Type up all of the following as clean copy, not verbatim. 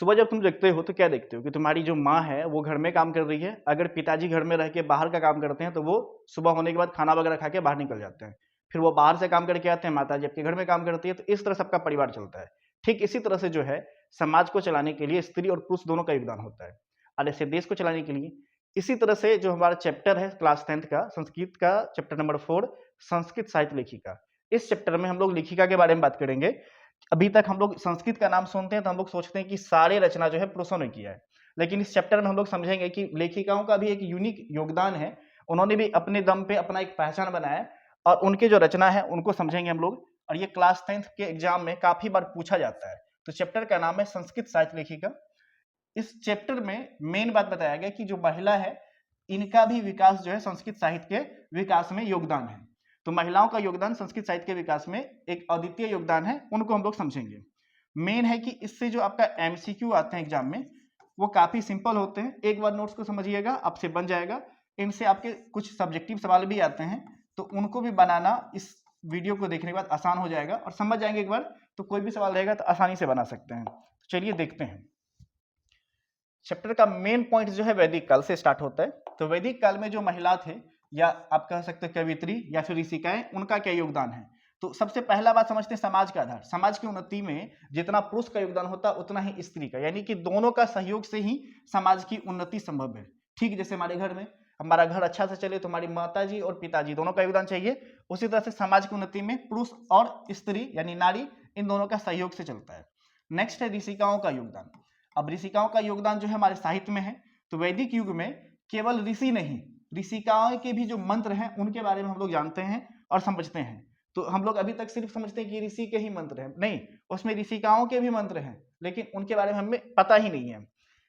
सुबह जब तुम जगते हो तो क्या देखते हो कि तुम्हारी जो माँ है वो घर में काम कर रही है। अगर पिताजी घर में रह के बाहर का काम करते हैं तो वो सुबह होने के बाद खाना वगैरह खा के बाहर निकल जाते हैं। फिर वो बाहर से काम करके आते हैं, माताजी आपके घर में काम करती है, तो इस तरह सबका परिवार चलता है। ठीक इसी तरह से जो है समाज को चलाने के लिए स्त्री और पुरुष दोनों का योगदान होता है। और ऐसे देश को चलाने के लिए इसी तरह से जो हमारा चैप्टर है क्लास 10th का संस्कृत का चैप्टर नंबर 4 संस्कृत साहित्य लेखिका, इस चैप्टर में हम लोग लेखिका के बारे में बात करेंगे। अभी तक हम लोग संस्कृत का नाम सुनते हैं तो हम लोग सोचते हैं कि सारे रचना जो है पुरुषों ने किया है, लेकिन इस चैप्टर में हम लोग समझेंगे कि लेखिकाओं का भी एक यूनिक योगदान है। उन्होंने भी अपने दम पे अपना एक पहचान बनाया है और उनके जो रचना है उनको समझेंगे हम लोग। और ये क्लास 10th के एग्जाम में काफी बार पूछा जाता है। तो चैप्टर का नाम है संस्कृत साहित्य लेखिका। इस चैप्टर में मेन बात बताया गया कि जो महिला है इनका भी विकास जो है संस्कृत साहित्य के विकास में योगदान है। तो महिलाओं का योगदान संस्कृत साहित्य के विकास में एक अद्वितीय योगदान है, उनको हम लोग समझेंगे। मेन है कि इससे जो आपका एमसीक्यू आते हैं एग्जाम में वो काफी सिंपल होते हैं। एक बार नोट्स को समझिएगा आपसे बन जाएगा। इनसे आपके कुछ सब्जेक्टिव सवाल भी आते हैं तो उनको भी बनाना इस वीडियो को देखने के बाद आसान हो जाएगा और समझ जाएंगे एक बार तो कोई भी सवाल रहेगा तो आसानी से बना सकते हैं। तो चलिए देखते हैं। चैप्टर का मेन पॉइंट जो है वैदिक काल से स्टार्ट होता है। तो वैदिक काल में जो महिला थे या आप कह सकते हैं कवित्री या फिर ऋषिकाएं, उनका क्या योगदान है। तो सबसे पहला बात समझते हैं समाज का आधार। समाज की उन्नति में जितना पुरुष का योगदान होता है उतना ही स्त्री का, यानी कि दोनों का सहयोग से ही समाज की उन्नति संभव है। ठीक जैसे हमारे घर में हमारा घर अच्छा से चले तो हमारी माताजी और पिताजी दोनों का योगदान चाहिए, उसी तरह से समाज की उन्नति में पुरुष और स्त्री यानी नारी इन दोनों का सहयोग से चलता है। नेक्स्ट है ऋषिकाओं का योगदान। अब ऋषिकाओं का योगदान जो है हमारे साहित्य में है। तो वैदिक युग में केवल ऋषि नहीं, ऋषिकाओं के भी जो मंत्र हैं उनके बारे में हम लोग जानते हैं और समझते हैं। तो हम लोग अभी तक सिर्फ समझते हैं कि ऋषि के ही मंत्र हैं, नहीं, उसमें ऋषिकाओं के भी मंत्र हैं लेकिन उनके बारे में हमें पता ही नहीं है।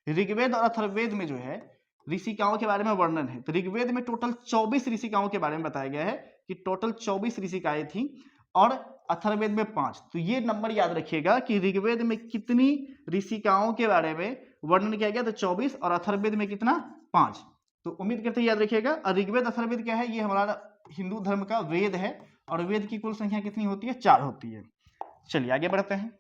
ऋग्वेद और अथर्ववेद में जो है ऋषिकाओं के बारे में वर्णन है। तो ऋग्वेद में टोटल 24 ऋषिकाओं के बारे में बताया गया है कि टोटल 24 ऋषिकाएं थी और अथर्ववेद में 5। तो ये नंबर याद रखिएगा कि ऋग्वेद में कितनी ऋषिकाओं के बारे में वर्णन किया गया, तो 24, और अथर्ववेद में कितना, 5। तो उम्मीद करते हैं याद रखिएगा। और ऋग्वेद अथर्ववेद क्या है, ये हमारा हिंदू धर्म का वेद है और वेद की कुल संख्या कितनी होती है, 4 होती है। चलिए आगे बढ़ते हैं।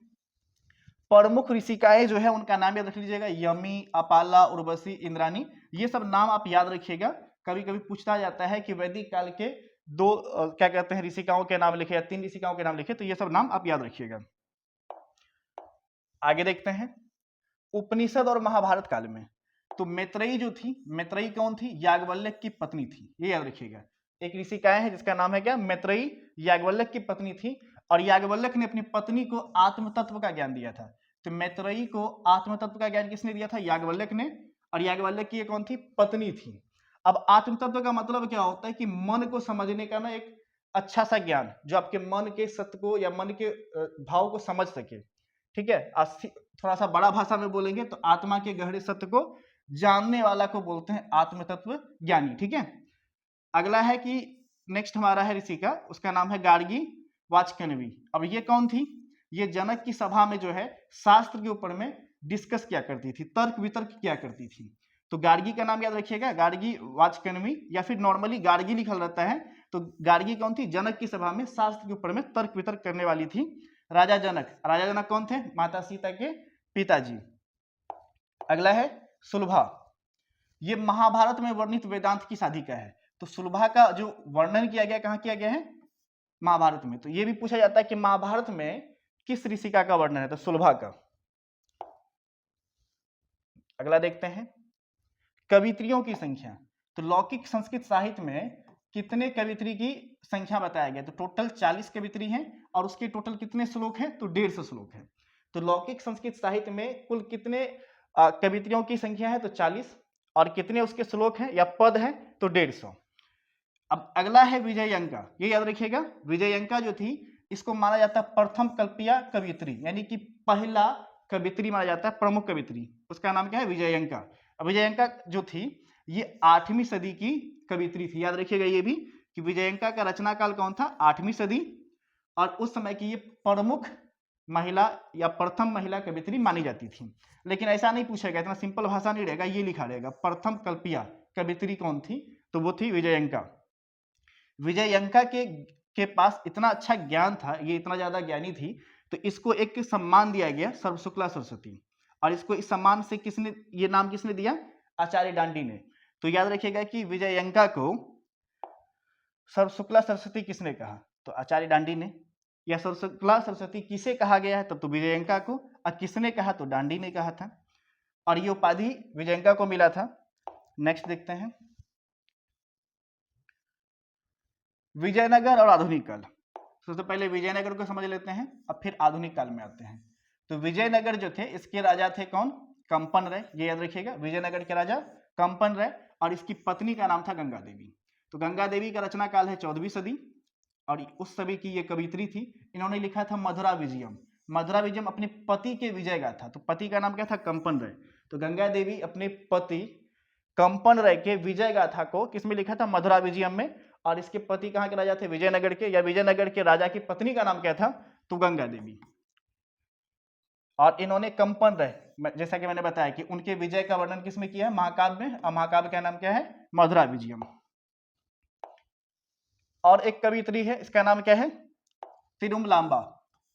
प्रमुख ऋषिकाएं जो है उनका नाम याद रख लीजिएगा, यमी, अपाला, उर्वशी, इंद्राणी, ये सब नाम आप याद रखिएगा। कभी कभी पूछता जाता है कि वैदिक काल के दो क्या कहते हैं ऋषिकाओं के नाम लिखे या 3 ऋषिकाओं के नाम लिखे, तो ये सब नाम आप याद रखिएगा। आगे देखते हैं उपनिषद और महाभारत काल में। तो मैत्रेयी जो थी, मैत्रेयी कौन थी, याज्ञवल्क्य की पत्नी थी, ये याद रखिएगा। एक ऋषिकाएं है जिसका नाम है क्या, मैत्रेयी, याज्ञवल्क्य की पत्नी थी और याज्ञवल्क्य ने अपनी पत्नी को आत्म तत्व का ज्ञान दिया था। तो मैत्रेयी को आत्म तत्व का ज्ञान किसने दिया था, याज्ञवल्क्य ने, और याज्ञवल्क्य की कौन थी, पत्नी थी। अब आत्म तत्व का मतलब क्या होता है कि मन को समझने का ना एक अच्छा सा ज्ञान जो आपके मन के सत्य को या मन के भाव को समझ सके। ठीक है, थोड़ा सा बड़ा भाषा में बोलेंगे तो आत्मा के गहरे सत्य को जानने वाला को बोलते हैं आत्म तत्व ज्ञानी। ठीक है, अगला है कि नेक्स्ट हमारा है ऋषि का, उसका नाम है गार्गी वाचकनवी। अब ये कौन थी, ये जनक की सभा में जो है शास्त्र के ऊपर में डिस्कस किया करती थी, तर्क वितर्क किया करती थी। तो गार्गी का नाम याद रखिएगा, गार्गी वाचकनवी या फिर नॉर्मली गार्गी लिखा रहता है। तो गार्गी कौन थी, जनक की सभा में शास्त्र के ऊपर में तर्क वितर्क करने वाली थी। राजा जनक, राजा जनक कौन थे, माता सीता के पिताजी। अगला है सुलभा, ये महाभारत में वर्णित वेदांत की साधिका है। तो सुलभा का जो वर्णन किया गया कहाँ किया गया है, महाभारत में। तो ये भी पूछा जाता है कि महाभारत में किस ऋषिका का वर्णन है, तो सुलभा का। अगला देखते हैं कवित्रियों की संख्या। तो लौकिक संस्कृत साहित्य में कितने कवित्री की संख्या बताया गया, तो टोटल 40 कवित्री हैं और उसके टोटल कितने श्लोक हैं, तो 150 श्लोक हैं। तो लौकिक संस्कृत साहित्य में कुल कितने कवित्रियों की संख्या है, तो 40, और कितने उसके श्लोक हैं या पद हैं, तो 150। अब अगला है विजयंका, ये याद रखिएगा। विजयंका जो थी इसको माना जाता है प्रथम कल्पिया कवित्री, यानी कि पहला कवित्री माना जाता है, प्रमुख कवित्री, उसका नाम क्या है, विजयंका। विजयंका जो थी ये 8वीं सदी की कवित्री थी, याद रखिएगा ये भी कि विजयंका का रचना काल कौन था, 8वीं सदी, और उस समय की ये प्रमुख महिला या प्रथम महिला कवित्री मानी जाती थी। लेकिन ऐसा नहीं पूछेगा, इतना सिंपल भाषा नहीं रहेगा, ये लिखा रहेगा प्रथम कल्पिया कवित्री कौन थी, तो वो थी विजयंका। विजयंका के पास इतना अच्छा ज्ञान था, ये इतना ज्यादा ज्ञानी थी, तो इसको एक सम्मान दिया गया सर्वशुक्ला सरस्वती। और इसको इस सम्मान से किसने, ये नाम किसने दिया? आचार्य डांडी ने। तो याद रखिएगा कि विजयंका को शुक्ला सरस्वती किसने कहा? तो आचार्य डांडी ने। या शुक्ला सरस्वती किसे कहा गया है? तब तो विजयंका को। और किसने कहा? तो डांडी ने कहा था, और ये उपाधि विजयंका को मिला था। नेक्स्ट देखते हैं, विजयनगर और आधुनिक काल। सबसे पहले विजयनगर को समझ लेते हैं, अब फिर आधुनिक काल में आते हैं। तो विजयनगर जो थे, इसके राजा थे कौन? कंपन राय। ये याद रखिएगा, विजयनगर के राजा कंपन राय, और इसकी पत्नी का नाम था गंगा देवी। तो गंगा देवी का रचना काल है 14वीं सदी, और उस समय की ये कवित्री थी। इन्होंने लिखा था मधुरा विजयम। मधुरा विजयम अपने पति के विजय गाथा। तो पति का नाम क्या था? कंपन राय। तो गंगा देवी अपने पति कंपन राय के विजय गाथा को किसमें लिखा था? मधुरा विजयम में। और इसके पति कहाँ के राजा थे? विजयनगर के। या विजयनगर के राजा की पत्नी का नाम क्या था? तो गंगा देवी। और इन्होंने कंपन राय, जैसा कि मैंने बताया कि उनके विजय का वर्णन किसमें किया है? महाकाव्य में। और महाकाव्य का नाम क्या है? मधुरा विजयम। और एक कवित्री है, इसका नाम क्या है? तिरुमलांबा।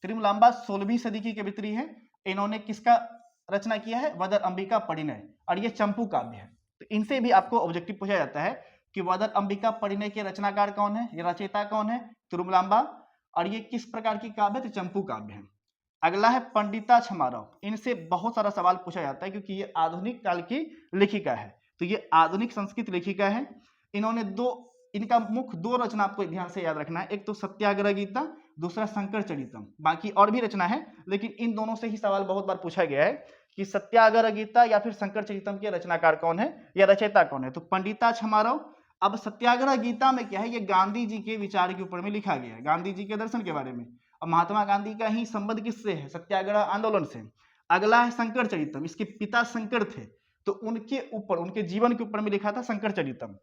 तिरुमलांबा 16वीं सदी की कवित्री है। इन्होंने किसका रचना किया है? वदर अंबिका परिणय, और ये चंपू काव्य है। तो इनसे भी आपको ऑब्जेक्टिव पूछा जाता है कि वदर अंबिका परिणय के रचनाकार कौन है, ये रचयिता कौन है? तिरुमलांबा। और ये किस प्रकार की काव्य है? तो चंपू काव्य है। अगला है पंडिता छमारव। इनसे बहुत सारा सवाल पूछा जाता है क्योंकि ये आधुनिक काल की लेखिका है। तो ये आधुनिक संस्कृत लेखिका है। इन्होंने इनका मुख्य दो रचना आपको ध्यान से याद रखना है, एक तो सत्याग्रह गीता, दूसरा शंकर चरितम। बाकी और भी रचना है, लेकिन इन दोनों से ही सवाल बहुत बार पूछा गया है कि सत्याग्रह गीता या फिर शंकर चरितम के रचनाकार कौन है या रचयिता कौन है? तो पंडिता छमारव। अब सत्याग्रह गीता में क्या है? ये गांधी जी के विचार के ऊपर में लिखा गया है, गांधी जी के दर्शन के बारे में। और महात्मा गांधी का ही संबंध किससे है? सत्याग्रह आंदोलन से। अगला है शंकर चरितम, इसके पिता शंकर थे, तो उनके ऊपर, उनके जीवन के ऊपर में लिखा था शंकर चरितम।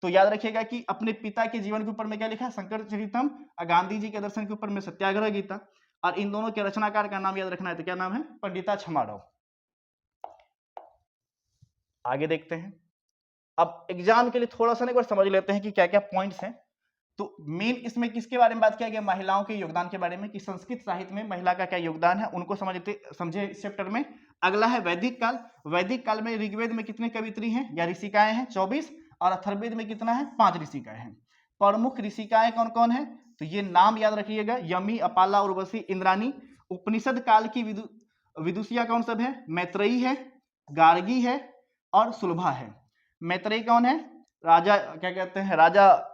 तो याद रखिएगा कि अपने पिता के जीवन के ऊपर में क्या लिखा है? शंकर चरितम। गांधी जी के दर्शन के ऊपर में सत्याग्रह गीता। और इन दोनों के रचनाकार का नाम याद रखना है, तो क्या नाम है? पंडिता छमारव। आगे देखते हैं। अब एग्जाम के लिए थोड़ा सा एक बार समझ लेते हैं कि क्या क्या पॉइंट्स हैं। तो मेन इसमें किसके बारे में बात किया गया? महिलाओं के योगदान के बारे में, कि संस्कृत साहित्य में महिला का क्या योगदान है, उनको समझे इस चैप्टर में। अगला है वैदिक काल। वैदिक काल में ऋग्वेद में कितने कवित्री हैं या ऋषिकाएं हैं? 24। और अथर्ववेद में कितना है? 5 ऋषिकाएं हैं। प्रमुख ऋषिकाएं कौन कौन है? तो ये नाम याद रखिएगा, यमी, अपाला, उर्वशी, इंद्राणी। उपनिषद काल की विदुषिया कौन सब है? मैत्रेयी है, गार्गी है और सुलभा है। मैत्रेयी कौन है? राजा, क्या कहते हैं, राजा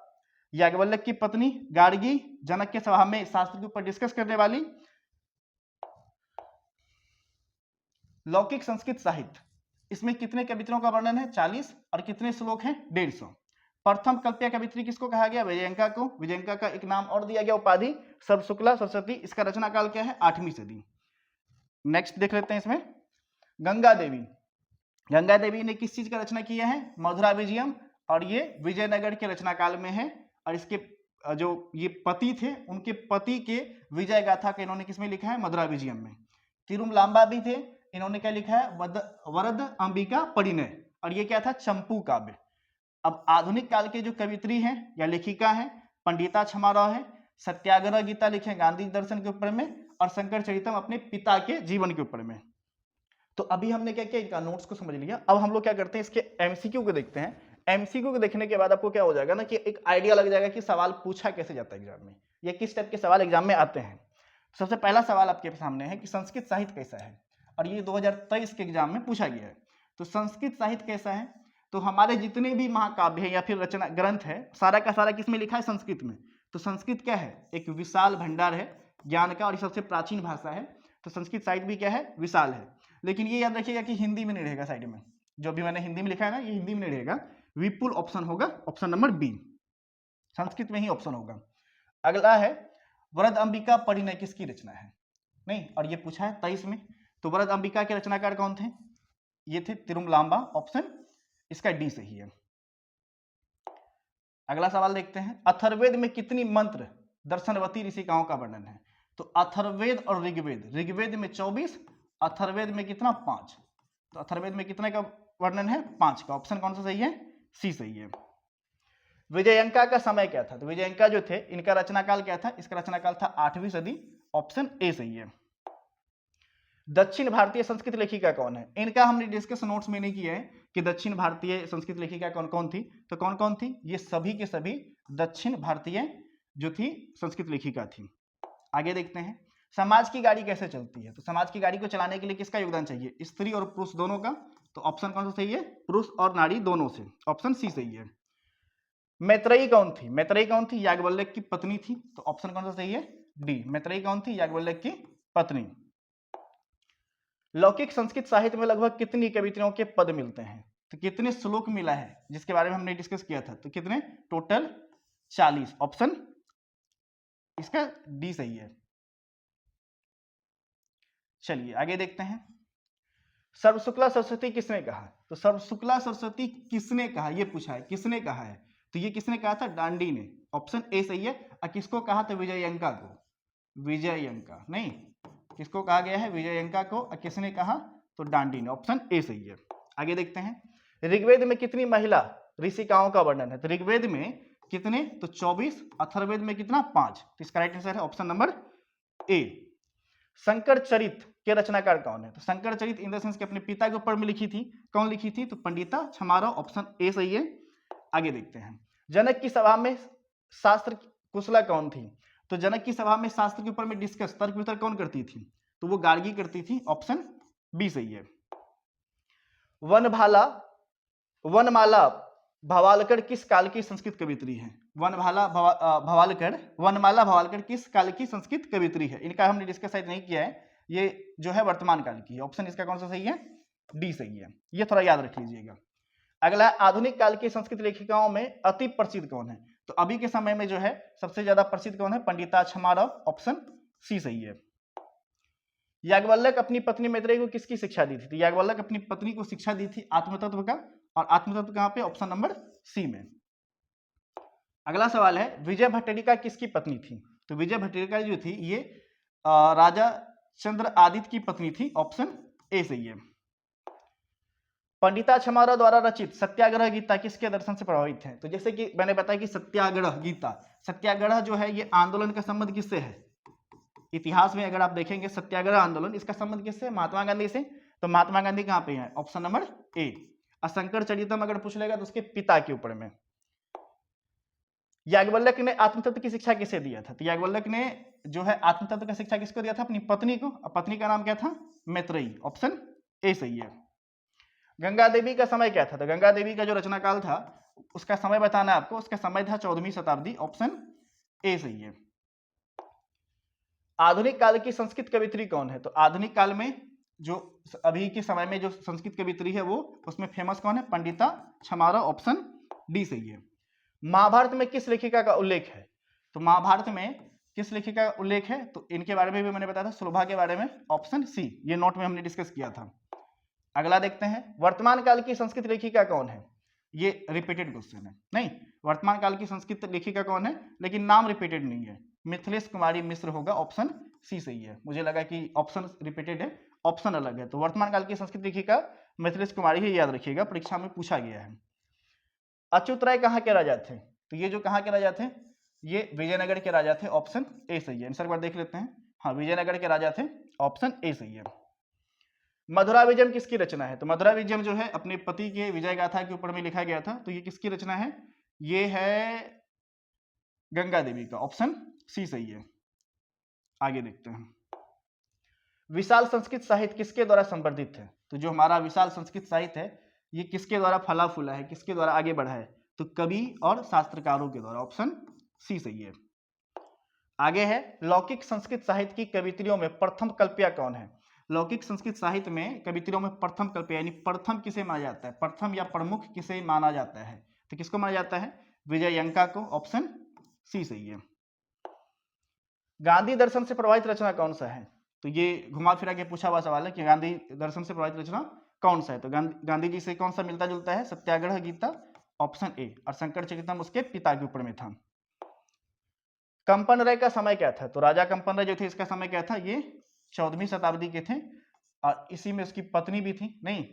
याज्ञवल्क्य की पत्नी। गार्गी जनक के सभा में शास्त्र के ऊपर डिस्कस करने वाली। लौकिक संस्कृत साहित्य, इसमें कितने कवित्रियों का वर्णन है? 40। और कितने श्लोक हैं? 150। प्रथम कल्प्य कवित्री किसको कहा गया? विजयंका को। विजयंका का एक नाम और दिया गया, उपाधि सब शुक्ला सरस्वती। इसका रचना काल क्या है? 8वीं सदी। नेक्स्ट देख लेते हैं इसमें, गंगा देवी। गंगा देवी ने किस चीज का रचना किया है? मधुरा विजयम। और ये विजयनगर के रचना काल में है। और इसके जो ये पति थे, उनके पति के विजय गाथा का इन्होंने किसमें लिखा है? मधुरा विजयम में। तिरुमलांबा भी थे, इन्होंने क्या लिखा है? वरद अंबिका परिणय। और ये क्या था? चंपू काव्य। अब आधुनिक काल के जो कवित्री हैं या लेखिका हैं, पंडिता छमारव है, सत्याग्रह गीता लिखे गांधी दर्शन के ऊपर में, और शंकर चरितम अपने पिता के जीवन के ऊपर में। तो अभी हमने क्या किया? इनका नोट्स को समझ लिया। अब हम लोग क्या करते हैं? इसके एमसीक्यू को देखते हैं। एमसीक्यू को देखने के बाद आपको क्या हो जाएगा ना, कि एक आइडिया लग जाएगा कि सवाल पूछा कैसे जाता है एग्जाम में, या किस टाइप के सवाल एग्जाम में आते हैं। सबसे पहला सवाल आपके सामने है कि संस्कृत साहित्य कैसा है, और ये 2023 के एग्जाम में पूछा गया है। तो संस्कृत साहित्य कैसा है? तो हमारे जितने भी महाकाव्य है या फिर रचना ग्रंथ है, सारा का सारा किसमें लिखा है? संस्कृत में। तो संस्कृत क्या है? एक विशाल भंडार है ज्ञान का, और ये सबसे प्राचीन भाषा है। तो संस्कृत साहित्य भी क्या है? विशाल है। लेकिन ये याद रखिएगा कि हिंदी में नहीं रहेगा साइड में, जो भी मैंने हिंदी में लिखा है ना, ये हिंदी में नहीं रहेगा। विपुल ऑप्शन होगा, ऑप्शन नंबर बी, संस्कृत में ही ऑप्शन होगा। अगला है वरद अंबिका परिणय किसकी रचना है? नहीं, और ये पूछा है 23 में। तो वरद अंबिका के रचनाकार कौन थे? ये थे तिरुमलांबा, ऑप्शन इसका डी सही है। अगला सवाल देखते हैं, अथर्ववेद में कितनी मंत्र दर्शनवती ऋषिकाओं का वर्णन है? तो अथर्ववेद और ऋग्वेद, ऋग्वेद में 24, अथर्ववेद में कितना? 5। तो अथर्ववेद में कितने का वर्णन है? 5 का। ऑप्शन कौन सा सही है? सी सही है। विजयंका का समय क्या था? तो विजयंका जो थे, इनका रचनाकाल क्या था? इसका रचनाकाल था 8वीं सदी, ऑप्शन ए सही है। दक्षिण भारतीय संस्कृत लेखिका कौन है? इनका हमने डिस्कस नोट्स में नहीं किया है कि दक्षिण भारतीय संस्कृत लेखिका कौन कौन थी। तो कौन कौन थी? ये सभी के सभी दक्षिण भारतीय जो थी संस्कृत लेखिका थी। आगे देखते हैं, समाज की गाड़ी कैसे चलती है? तो समाज की गाड़ी को चलाने के लिए किसका योगदान चाहिए? स्त्री और पुरुष दोनों का। तो ऑप्शन कौन सा सही है? पुरुष और नारी दोनों से, ऑप्शन सी सही है। मैत्रेयी कौन थी? मैत्रेयी कौन थी? याज्ञवल्क्य की पत्नी थी। तो ऑप्शन कौन सा सही है? डी। मैत्रेयी कौन थी? याज्ञवल्क्य की पत्नी। लौकिक संस्कृत साहित्य में लगभग कितनी कवित्रियों के पद मिलते हैं? तो कितने श्लोक मिला है जिसके बारे में हमने डिस्कस किया था? तो कितने? टोटल 40। ऑप्शन इसका डी सही है। चलिए आगे देखते हैं, सर्वशुक्ला सरस्वती किसने कहा? तो सर्वशुक्ला सरस्वती किसने कहा, ये पूछा है, किसने कहा है? तो ये किसने कहा था? डांडी ने। ऑप्शन ए सही है। और किसको कहा था? विजयंका को। विजयंका नहीं, किसको कहा गया है? विजयंका को। और किसने कहा? तो डांडी ने। ऑप्शन ए सही है। आगे देखते हैं, ऋग्वेद में कितनी महिला ऋषिकाओं का वर्णन है? तो ऋग्वेद में कितने? तो 24। अथर्ववेद में कितना? 5। तो इसका राइट आंसर है ऑप्शन नंबर ए। शंकर चरित के रचनाकार कौन है? तो शंकर चरित इन द सेंस के अपने पिता के ऊपर में लिखी थी। कौन लिखी थी? तो पंडिता छमारव। ऑप्शन ए सही है। आगे देखते हैं, जनक की सभा में शास्त्र कुशला कौन थी? तो जनक की सभा में शास्त्र के ऊपर में डिस्कस, तर्क वितर्क कौन करती थी? तो वो गार्गी करती थी। ऑप्शन बी सही है। वनमाला भवालकर किस काल की संस्कृत कवित्री है? वनमाला भवालकर किस काल की संस्कृत कवित्री है? इनका हमने डिस्कस शायद नहीं किया है, ये जो है वर्तमान काल की है। ऑप्शन इसका कौन सा सही है? डी सही है। ये थोड़ा याद रख लीजिएगा। अगला, आधुनिक काल की संस्कृत लेखिकाओं में अति प्रसिद्ध कौन है? तो अभी के समय में जो है सबसे ज्यादा प्रसिद्ध कौन है? पंडिता छमारव। ऑप्शन सी सही है। याज्ञवल्क्य अपनी पत्नी मैत्रेयी को किसकी शिक्षा दी थी? तो याज्ञवल्क्य अपनी पत्नी को शिक्षा दी थी आत्मतत्व का। और आत्मतत्व कहां पे? ऑप्शन नंबर सी में। अगला सवाल है, विजय भट्टरिका किसकी पत्नी थी? तो विजय भट्टरिका जो थी ये राजा चंद्र आदित्य की पत्नी थी। ऑप्शन ए सही है। पंडिता छमारव द्वारा रचित सत्याग्रह गीता किसके दर्शन से प्रभावित है? तो जैसे कि मैंने बताया कि सत्याग्रह गीता, सत्याग्रह जो है ये आंदोलन का संबंध किससे है? इतिहास में अगर आप देखेंगे सत्याग्रह आंदोलन, इसका संबंध किससे? महात्मा गांधी से। तो महात्मा गांधी कहां पे है? Option number A. Shankar Charitam अगर पूछ लेगा तो उसके पिता के ऊपर में। याज्ञवल्क्य ने आत्मतत्व की शिक्षा किसे दिया था? तो याज्ञवल्क्य ने जो है आत्मतत्व का शिक्षा किसको दिया था? अपनी पत्नी को। पत्नी का नाम क्या था? मैत्रेयी। ऑप्शन ए सही है। गंगा देवी का समय क्या था? तो गंगा देवी का जो रचना काल था उसका समय बताना है आपको। उसका समय था 14वीं शताब्दी। ऑप्शन ए सही है। आधुनिक काल की संस्कृत कवित्री कौन है? तो आधुनिक काल में जो अभी के समय में जो संस्कृत कवित्री है वो, उसमें फेमस कौन है? पंडिता छमारव। ऑप्शन डी सही है। महाभारत में किस लेखिका का उल्लेख है? तो महाभारत में किस लेखिका का उल्लेख है? तो इनके बारे में भी मैंने बताया था, सुलभा के बारे में। ऑप्शन सी, ये नोट में हमने डिस्कस किया था। अगला देखते हैं, वर्तमान काल की संस्कृत लेखिका कौन है? ये रिपीटेड क्वेश्चन है। नहीं, वर्तमान काल की संस्कृत लेखिका कौन है, लेकिन नाम रिपीटेड नहीं है। मिथिलेश कुमारी मिश्र होगा। ऑप्शन सी सही है। मुझे लगा कि ऑप्शन रिपीटेड है, ऑप्शन अलग है। तो वर्तमान काल की संस्कृत लेखिका मिथिलेश कुमारी ही, याद रखिएगा, परीक्षा में पूछा गया है। अच्युत राय कहाँ के राजा थे? तो ये जो कहाँ के राजा थे, ये विजयनगर के राजा थे। ऑप्शन ए सही है। आंसर एक बार देख लेते हैं। हाँ, विजयनगर के राजा थे। ऑप्शन ए सही है। मधुरा विजयम किसकी रचना है? तो मधुरा विजयम जो है अपने पति के विजय गाथा के ऊपर में लिखा गया था। तो ये किसकी रचना है? ये है गंगा देवी का। ऑप्शन सी सही है। आगे देखते हैं, विशाल संस्कृत साहित्य किसके द्वारा संवर्धित है? तो जो हमारा विशाल संस्कृत साहित्य है ये किसके द्वारा फला फूला है, किसके द्वारा आगे बढ़ा है? तो कवि और शास्त्रकारों के द्वारा। ऑप्शन सी सही है। आगे है, लौकिक संस्कृत साहित्य की कवित्रियों में प्रथम कल्पिया कौन है? लौकिक संस्कृत साहित्य में कवित्रियों में प्रथम कल्पिया यानी प्रथम किसे माना जाता है? प्रथम या प्रमुख किसे माना जाता है? तो किसको माना जाता है? विजयंका को। ऑप्शन सी सही है। गांधी दर्शन से प्रभावित रचना कौन सा है? तो ये घुमा फिरा के पूछा हुआ सवाल है कि गांधी दर्शन से प्रभावित रचना कौन सा है? तो गांधी जी से कौन सा मिलता जुलता है? सत्याग्रह गीता। Option A. और शंकर चरितम उसके पिता के ऊपर में था। कंपन राय का समय क्या था? तो राजा कंपन राय जो थे इसका समय क्या था? ये 14वीं शताब्दी के थे और इसी में उसकी पत्नी भी थी। नहीं,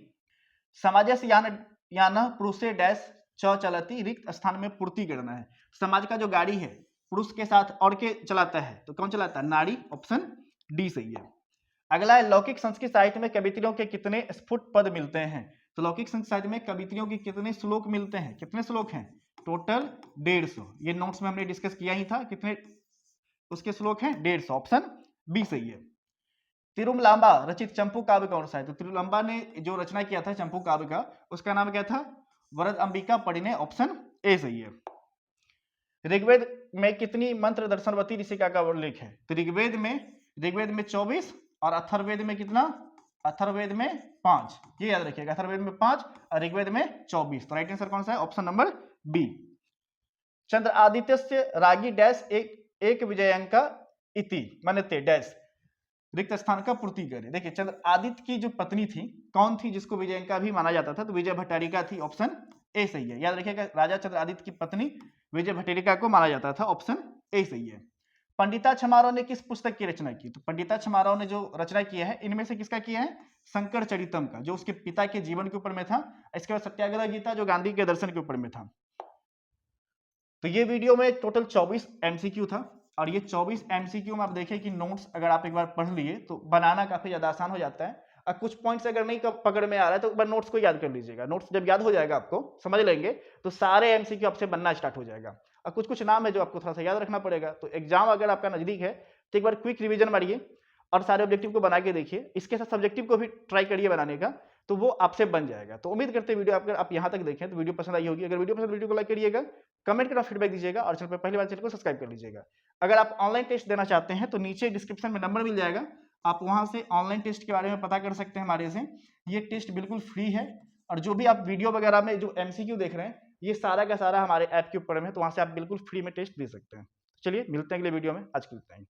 समाजस यान पुरुषे डैश च चलती, रिक्त स्थान में पूर्ति करना है। समाज का जो गाड़ी है पुरुष के साथ और के चलाता है, तो कौन चलाता है? नारी। ऑप्शन डी सही है। अगला है लौकिक संस्कृत साहित्य में कवित्रियों के कितने स्फुट पद मिलते हैं। तो लौकिक संस्कृत साहित्य में कवित्रियों के कितने श्लोक मिलते हैं, कितने श्लोक हैं, टोटल 150। ये नोट्स में हमने डिस्कस किया ही था, कितने उसके श्लोक हैं, 150। ऑप्शन बी सही है। तिरुमलांबा रचित चंपू काव्य कौन सा है। तो तिरुमलांबा ने जो रचना किया था चंपू काव्य का, उसका नाम क्या था, वरद अंबिका परिणय। ऑप्शन ए सही है। ऋग्वेद में कितनी मंत्र दर्शनवती ऋषिका का उल्लेख है। तो ऋग्वेद में 24 और अथर्ववेद में कितना, अथर्ववेद में 5। ये याद रखिएगा, अथर्ववेद में 5 और ऋग्वेद में 24। तो राइट आंसर कौन सा है, ऑप्शन नंबर बी। चंद्र आदित्य से रागी डैश एक विजयंका इति मनते डैश रिक्त स्थान का पूर्ति करे। देखिए चंद्र आदित्य की जो पत्नी थी कौन थी, जिसको विजयंका भी माना जाता था, तो विजय भट्टारिका थी। ऑप्शन ए सही है। याद रखिएगा, राजा चंद्र आदित्य की पत्नी विजय भट्टारिका को माना जाता था। ऑप्शन ए सही है। पंडिता छमारों ने किस पुस्तक की रचना की। तो पंडिता छमारों ने जो रचना किया है, इनमें से किसका किया है, शंकर चरितम का, जो उसके पिता के जीवन के ऊपर में था। इसके बाद सत्याग्रह गीता, जो गांधी के दर्शन के ऊपर में था। तो ये वीडियो में टोटल 24 एमसीक्यू था, और ये 24 एमसीक्यू में आप देखें कि नोट्स अगर आप एक बार पढ़ लिए तो बनाना काफी ज्यादा आसान हो जाता है। और कुछ पॉइंट्स अगर नहीं पकड़ में आ रहा है तो एक बार नोट्स को याद कर लीजिएगा। नोट्स जब याद हो जाएगा, आपको समझ लेंगे, तो सारे एमसीक्यू आपसे बनना स्टार्ट हो जाएगा। और कुछ कुछ नाम है जो आपको थोड़ा सा याद रखना पड़ेगा। तो एग्जाम अगर आपका नजदीक है तो एक बार क्विक रिवीजन मारिए और सारे ऑब्जेक्टिव को बना के देखिए। इसके साथ सब्जेक्टिव को भी ट्राई करिए बनाने का, तो वो आपसे बन जाएगा। तो उम्मीद करते हैं वीडियो अगर आप यहाँ तक देखें तो वीडियो पसंद आई होगी। अगर वीडियो पसंद, वीडियो को लाइक करिएगा, कमेंट करना, फीडबैक दीजिएगा, और चैनल पर पहली बार चैनल को सब्सक्राइब कर लीजिएगा। अगर आप ऑनलाइन टेस्ट देना चाहते हैं तो नीचे डिस्क्रिप्शन में नंबर मिल जाएगा, आप वहां से ऑनलाइन टेस्ट के बारे में पता कर सकते हैं हमारे से। ये टेस्ट बिल्कुल फ्री है, और जो भी आप वीडियो वगैरह में जो एमसीक्यू देख रहे हैं, ये सारा का सारा हमारे ऐप के ऊपर में है, तो वहां से आप बिल्कुल फ्री में टेस्ट दे सकते हैं। चलिए मिलते हैं अगले वीडियो में, आज के लिए।